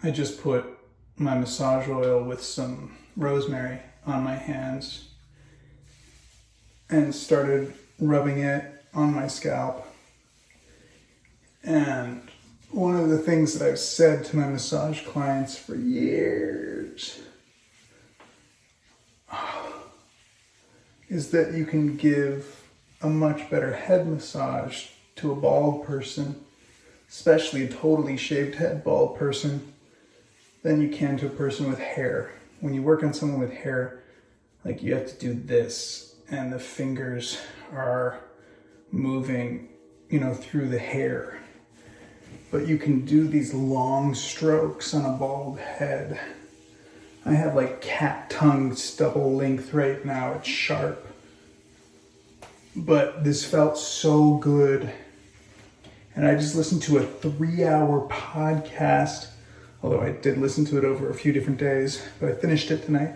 I just put my massage oil with some rosemary on my hands and started rubbing it on my scalp. And one of the things that I've said to my massage clients for years is that you can give a much better head massage to a bald person, especially a totally shaved head bald person, than you can to a person with hair. When you work on someone with hair, like you have to do this, and the fingers are moving, through the hair. But you can do these long strokes on a bald head. I have like cat tongue stubble length right now. It's sharp. But this felt so good. And I just listened to a 3-hour podcast, although I did listen to it over a few different days, but I finished it tonight,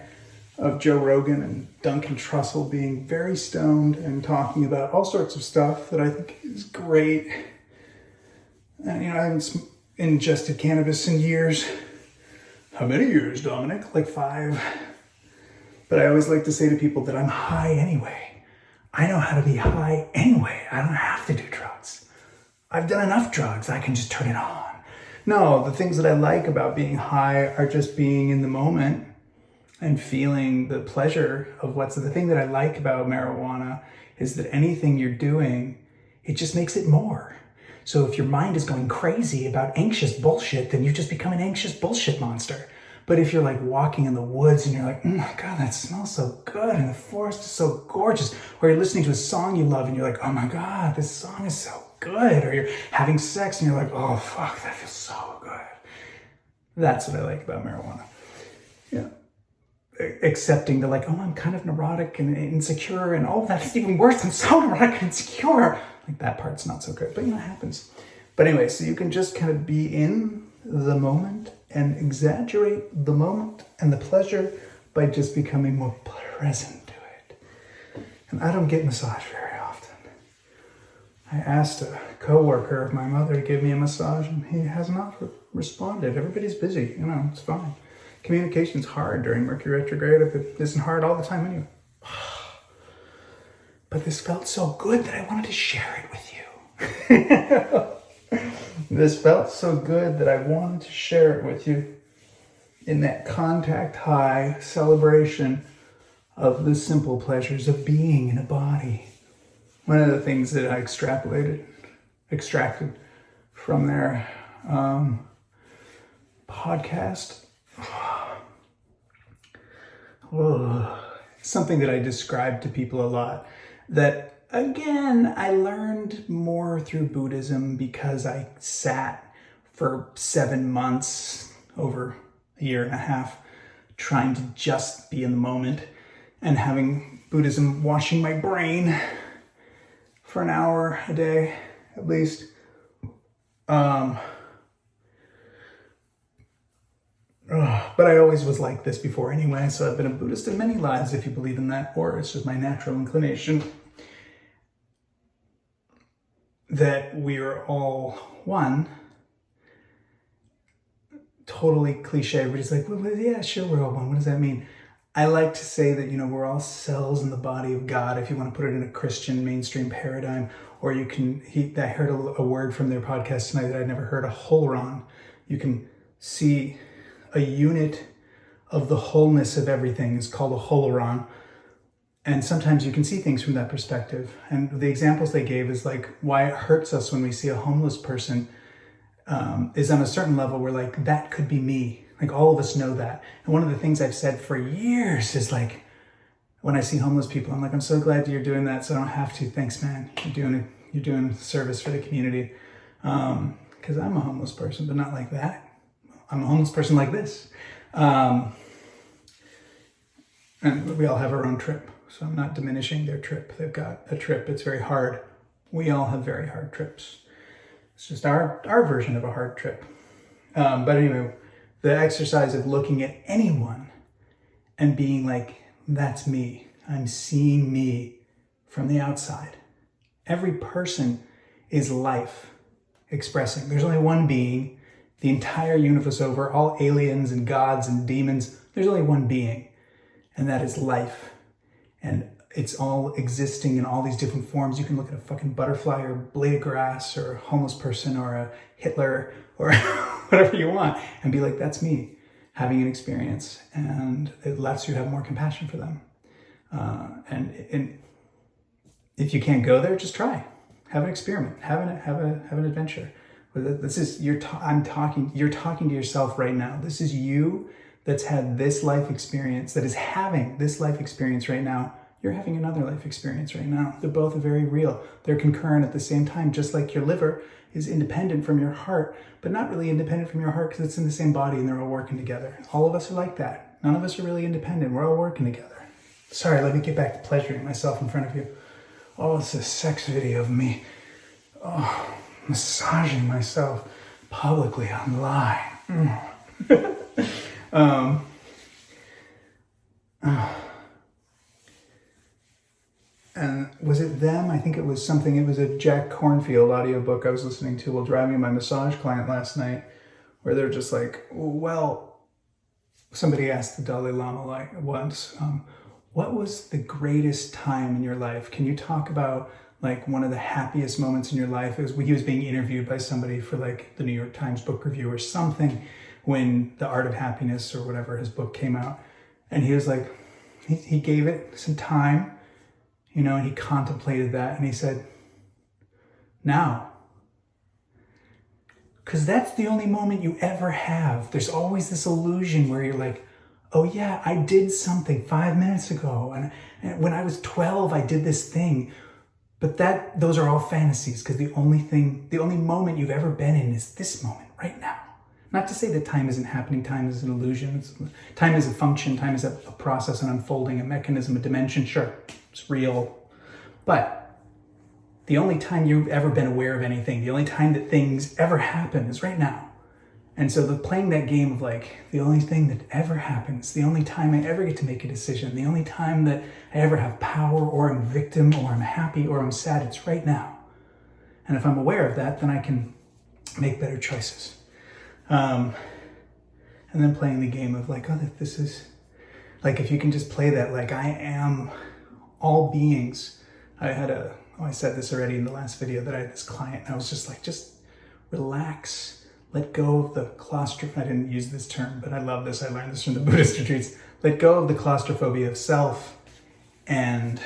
of Joe Rogan and Duncan Trussel being very stoned and talking about all sorts of stuff that I think is great. And, I haven't ingested cannabis in years. How many years, Dominic? Like 5. But I always like to say to people that I'm high anyway. I know how to be high anyway. I don't have to do drugs. I've done enough drugs. I can just turn it on. No, the things that I like about being high are just being in the moment and feeling the pleasure of the thing that I like about marijuana is that anything you're doing, it just makes it more. So if your mind is going crazy about anxious bullshit, then you just become an anxious bullshit monster. But if you're like walking in the woods and you're like, oh my God, that smells so good and the forest is so gorgeous, or you're listening to a song you love and you're like, oh my God, this song is so good, or you're having sex and you're like, oh fuck, that feels so good. That's what I like about marijuana. Yeah. Accepting the like, oh, I'm kind of neurotic and insecure, and oh, that's even worse. I'm so neurotic and insecure. Like that part's not so good, but it happens. But anyway, so you can just kind of be in the moment and exaggerate the moment and the pleasure by just becoming more present to it. And I don't get massage very often. I asked a coworker of my mother to give me a massage, and he has not responded. Everybody's busy, it's fine. Communication's hard during Mercury retrograde. If it isn't hard all the time anyway. But this felt so good that I wanted to share it with you. This felt so good that I wanted to share it with you in that contact high celebration of the simple pleasures of being in a body. One of the things that I extracted from their podcast, something that I describe to people a lot, that again, I learned more through Buddhism because I sat for 7 months, over a year and a half, trying to just be in the moment and having Buddhism washing my brain for an hour a day, at least. But I always was like this before anyway, so I've been a Buddhist in many lives, if you believe in that, or it's just my natural inclination that we are all one. Totally cliche, everybody's like, well, yeah, sure, we're all one. What does that mean? I like to say that, we're all cells in the body of God, if you want to put it in a Christian mainstream paradigm, or you can, I heard a word from their podcast tonight that I'd never heard, a wholon. You can see a unit of the wholeness of everything is called a wholon. And sometimes you can see things from that perspective. And the examples they gave is like why it hurts us when we see a homeless person is on a certain level where like, that could be me. Like all of us know that. And one of the things I've said for years is like, when I see homeless people, I'm like, I'm so glad you're doing that so I don't have to. Thanks, man. You're doing service for the community. Because I'm a homeless person, but not like that. I'm a homeless person like this. And we all have our own trip. So I'm not diminishing their trip. They've got a trip. It's very hard. We all have very hard trips. It's just our version of a hard trip. But anyway, the exercise of looking at anyone and being like, that's me. I'm seeing me from the outside. Every person is life expressing. There's only one being, the entire universe over, all aliens and gods and demons, there's only one being, and that is life. And it's all existing in all these different forms. You can look at a fucking butterfly or a blade of grass or a homeless person or a Hitler or whatever you want and be like, that's me having an experience. And it lets you have more compassion for them. And if you can't go there, just try. Have an experiment. Have an adventure. This is you're talking to yourself right now. This is you that's had this life experience, that is having this life experience right now. You're having another life experience right now. They're both very real. They're concurrent at the same time, just like your liver is independent from your heart, but not really independent from your heart because it's in the same body and they're all working together. All of us are like that. None of us are really independent. We're all working together. Sorry, let me get back to pleasuring myself in front of you. Oh, it's a sex video of me. Oh, massaging myself publicly online. And was it them? I think it was something. It was a Jack Cornfield audiobook I was listening to while driving my massage client last night, where they're just like, well, somebody asked the Dalai Lama like once, what was the greatest time in your life? Can you talk about like one of the happiest moments in your life? It was when he was being interviewed by somebody for like the New York Times book review or something, when The Art of Happiness or whatever his book came out. And he was like, he gave it some time, you know, and he contemplated that and he said, now. Because that's the only moment you ever have. There's always this illusion where you're like, oh yeah, I did something 5 minutes ago. And when I was 12, I did this thing. But those are all fantasies, because the only moment you've ever been in is this moment right now. Not to say that time isn't happening, time is an illusion. Time is a function, time is a process, an unfolding, a mechanism, a dimension, sure, it's real. But the only time you've ever been aware of anything, the only time that things ever happen is right now. And so playing that game of like, the only thing that ever happens, the only time I ever get to make a decision, the only time that I ever have power, or I'm a victim, or I'm happy, or I'm sad, it's right now. And if I'm aware of that, then I can make better choices. And then playing the game of like, oh, this is, like if you can just play that, like I am all beings. I said this already in the last video, that I had this client, and I was just like, just relax. Let go of the claustrophobia. I didn't use this term, but I love this. I learned this from the Buddhist retreats. Let go of the claustrophobia of self and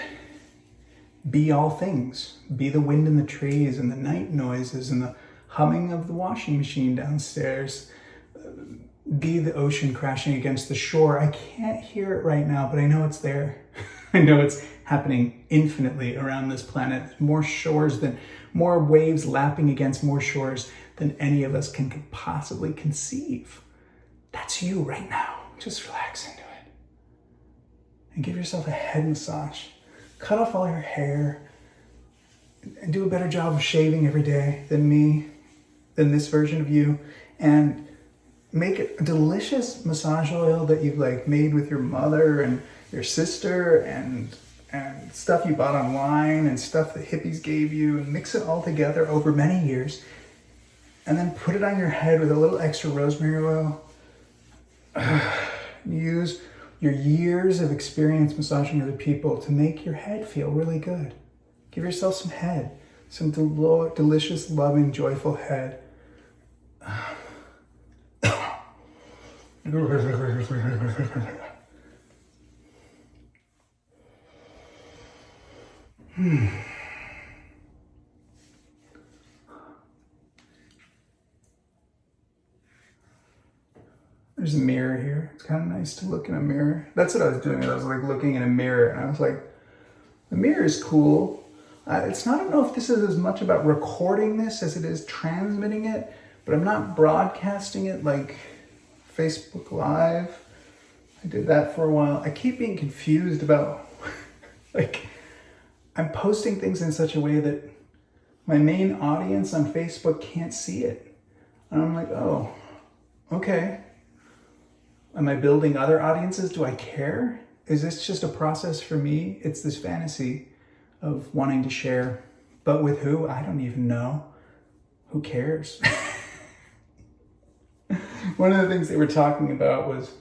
be all things. Be the wind in the trees and the night noises and the humming of the washing machine downstairs. Be the ocean crashing against the shore. I can't hear it right now, but I know it's there. I know it's happening infinitely around this planet. More waves lapping against more shores than any of us can possibly conceive. That's you right now. Just relax into it. And give yourself a head massage. Cut off all your hair. And do a better job of shaving every day than me, than this version of you. And make a delicious massage oil that you've like made with your mother and your sister and stuff you bought online and stuff that hippies gave you, and mix it all together over many years. And then put it on your head with a little extra rosemary oil. Use your years of experience massaging other people to make your head feel really good. Give yourself some head, some delicious, loving, joyful head. There's a mirror here. It's kind of nice to look in a mirror. That's what I was doing. I was like looking in a mirror and I was like, the mirror is cool. I don't know if this is as much about recording this as it is transmitting it, but I'm not broadcasting it like Facebook Live. I did that for a while. I keep being confused about, like, I'm posting things in such a way that my main audience on Facebook can't see it. And I'm like, oh, okay. Am I building other audiences? Do I care? Is this just a process for me? It's this fantasy of wanting to share. But with who? I don't even know. Who cares? one of the things they were talking about was,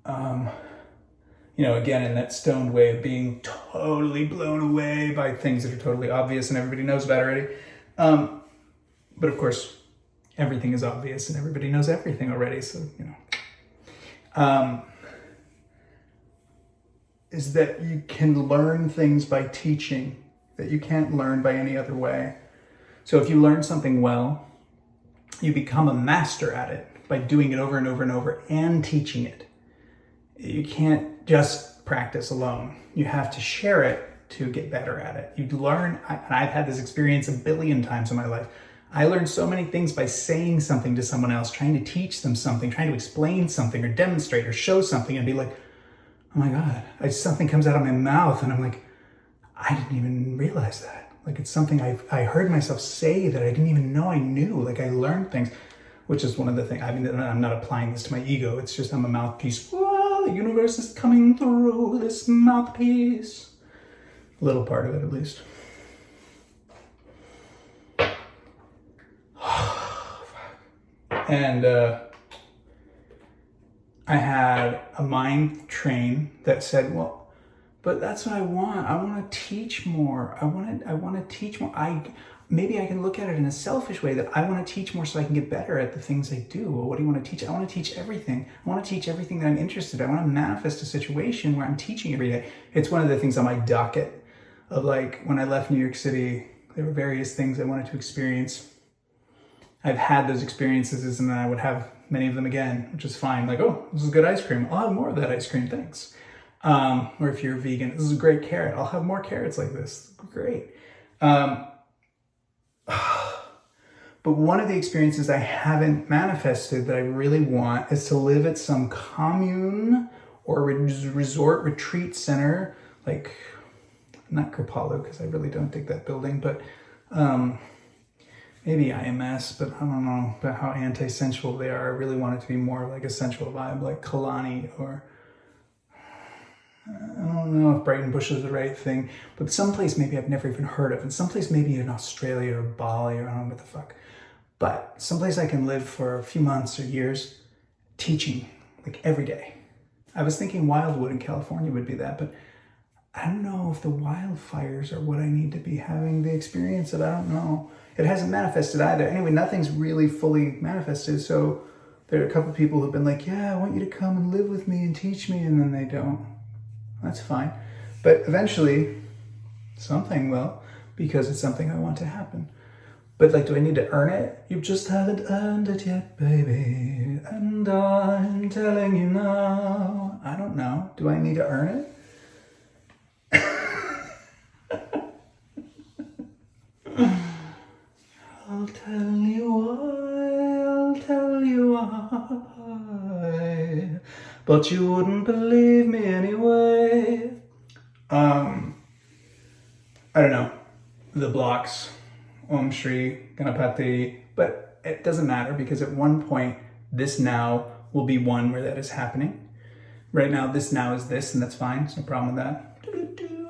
again, in that stoned way of being totally blown away by things that are totally obvious and everybody knows about already. But of course, everything is obvious and everybody knows everything already. So, is that you can learn things by teaching that you can't learn by any other way. So if you learn something well, you become a master at it by doing it over and over and over and teaching it. You can't just practice alone. You have to share it to get better at it. You learn, and I've had this experience a billion times in my life. I learned so many things by saying something to someone else, trying to teach them something, trying to explain something or demonstrate or show something and be like, oh my God, something comes out of my mouth and I'm like, I didn't even realize that. Like it's something I heard myself say that I didn't even know I knew. Like I learned things, which is one of the things, I'm not applying this to my ego. It's just I'm a mouthpiece. Whoa, the universe is coming through this mouthpiece. A little part of it at least. And I had a mind train that said, well, but that's what I want. I want to teach more. I want to teach more. Maybe I can look at it in a selfish way that I want to teach more so I can get better at the things I do. Well, what do you want to teach? I want to teach everything. I want to teach everything that I'm interested in. I want to manifest a situation where I'm teaching every day. It's one of the things on my docket of like when I left New York City, there were various things I wanted to experience. I've had those experiences and then I would have many of them again, which is fine. Like, oh, this is good ice cream. I'll have more of that ice cream, thanks. Or if you're a vegan, this is a great carrot. I'll have more carrots like this. Great. But one of the experiences I haven't manifested that I really want is to live at some commune or resort retreat center, like not Kripalu, because I really don't dig that building, but maybe IMS, but I don't know about how anti-sensual they are. I really want it to be more like a sensual vibe, like Kalani, or I don't know if Brighton Bush is the right thing, but someplace maybe I've never even heard of, and someplace maybe in Australia or Bali, or I don't know what the fuck, but someplace I can live for a few months or years teaching, like every day. I was thinking Wildwood in California would be that, but I don't know if the wildfires are what I need to be having the experience of. I don't know. It hasn't manifested either. Anyway, nothing's really fully manifested. So there are a couple people who've been like, yeah, I want you to come and live with me and teach me. And then they don't. That's fine. But eventually something will, because it's something I want to happen. But like, do I need to earn it? You just haven't earned it yet, baby. And I'm telling you now. I don't know. Do I need to earn it? I'll tell you why, but you wouldn't believe me anyway. I don't know, the blocks, Om Shri Ganapati, but it doesn't matter because at one point, this now will be one where that is happening. Right now, this now is this, and that's fine, there's no problem with that.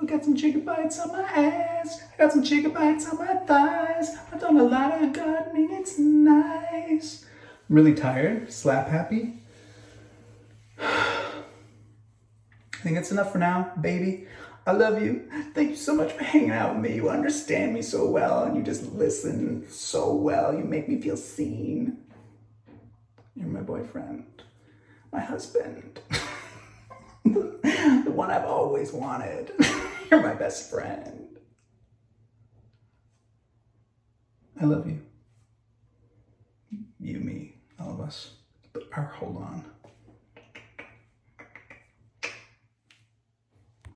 I got some chicken bites on my ass. I got some chicken bites on my thighs. I've done a lot of gardening. It's nice. I'm really tired. Slap happy. I think that's enough for now, baby. I love you. Thank you so much for hanging out with me. You understand me so well and you just listen so well. You make me feel seen. You're my boyfriend. My husband. The one I've always wanted. You're my best friend. I love you. You, me, all of us. Our wholon.